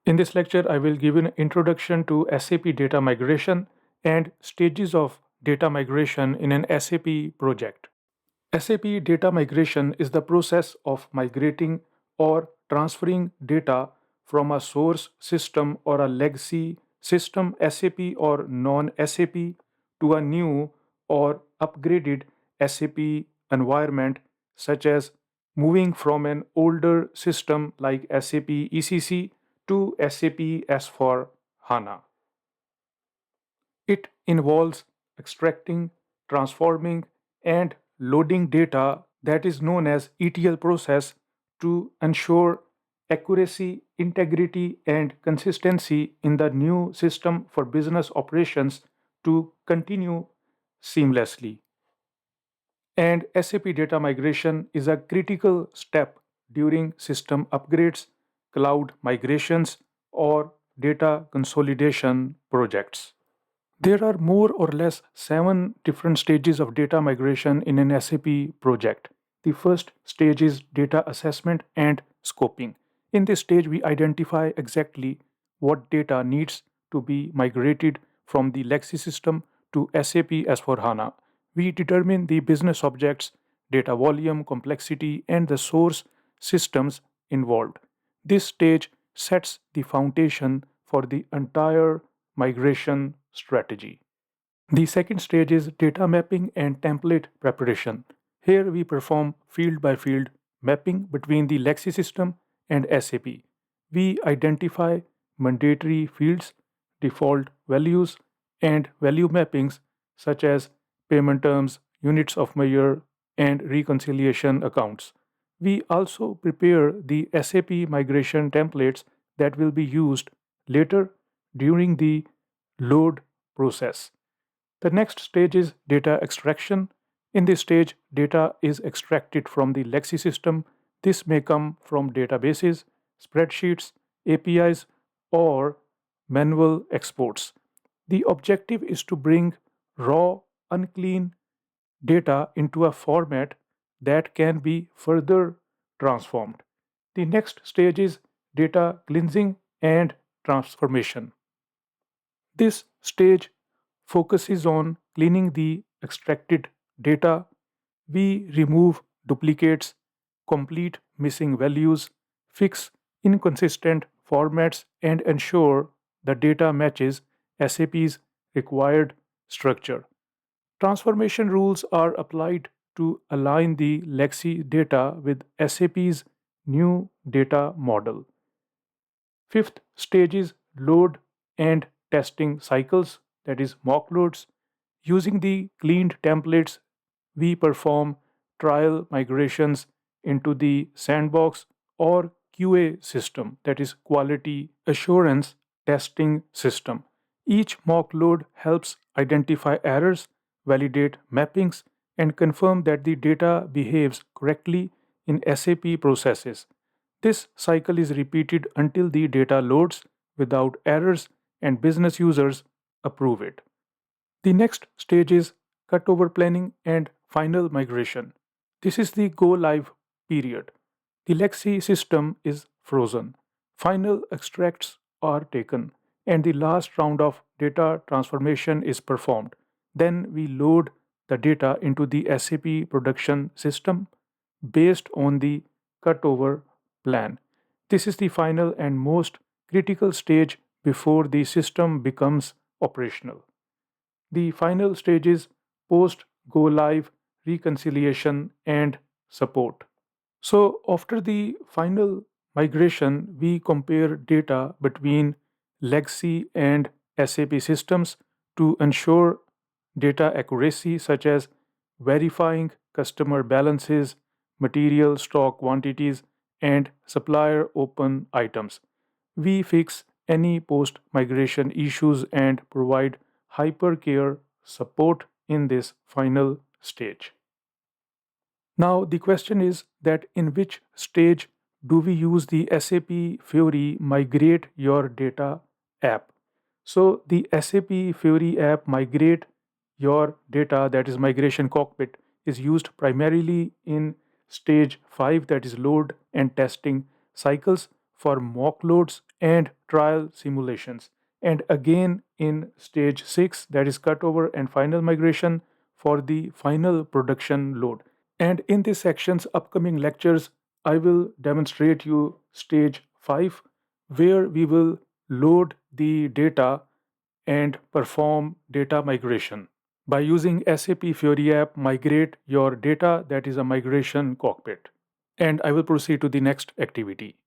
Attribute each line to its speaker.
Speaker 1: In this lecture, I will give an introduction to SAP data migration and stages of data migration in an SAP project. SAP data migration is the process of migrating or transferring data from a source system or a legacy system, SAP or non-SAP, to a new or upgraded SAP environment, such as moving from an older system like SAP ECC to SAP S for HANA. It involves extracting, transforming, and loading data, that is known as ETL process, to ensure accuracy, integrity, and consistency in the new system for business operations to continue seamlessly. And SAP data migration is a critical step during system upgrades, cloud migrations, or data consolidation projects. There are more or less 7 different stages of data migration in an SAP project. The first stage is data assessment and scoping. In this stage, we identify exactly what data needs to be migrated from the legacy system to SAP S/4HANA. We determine the business objects, data volume, complexity, and the source systems involved. This stage sets the foundation for the entire migration strategy. The second stage is data mapping and template preparation. Here we perform field by field mapping between the legacy system and SAP. We identify mandatory fields, default values, and value mappings such as payment terms, units of measure, and reconciliation accounts. We also prepare the SAP migration templates that will be used later during the load process. The next stage is data extraction. In this stage, data is extracted from the legacy system. This may come from databases, spreadsheets, APIs, or manual exports. The objective is to bring raw, unclean data into a format that can be further transformed. The next stage is data cleansing and transformation. This stage focuses on cleaning the extracted data. We remove duplicates, complete missing values, fix inconsistent formats, and ensure the data matches SAP's required structure. Transformation rules are applied to align the legacy data with SAP's new data model. Fifth stage is load and testing cycles, that is, mock loads. Using the cleaned templates, we perform trial migrations into the sandbox or QA system, that is, quality assurance testing system. Each mock load helps identify errors, validate mappings, and confirm that the data behaves correctly in SAP processes. This cycle is repeated until the data loads without errors and business users approve it. The next stage is cutover planning and final migration. This is the go live period. The legacy system is frozen. Final extracts are taken, and the last round of data transformation is performed. Then we load the data into the SAP production system based on the cutover plan. This is the final and most critical stage before the system becomes operational. The final stage is post go live reconciliation and support. So, after the final migration, we compare data between legacy and SAP systems to ensure data accuracy, such as verifying customer balances, material stock quantities, and supplier open items. We fix any post migration issues and provide hypercare support in this final stage. Now, the question is that in which stage do we use the SAP Fiori Migrate Your Data app? So, the SAP Fiori app Migrate Your Data, that is Migration Cockpit, is used primarily in stage 5, that is load and testing cycles, for mock loads and trial simulations. And again in stage 6, that is cutover and final migration for the final production load. And in this section's upcoming lectures, I will demonstrate you stage 5, where we will load the data and perform data migration. By using SAP Fiori app, migrate your data, that is a migration cockpit. And I will proceed to the next activity.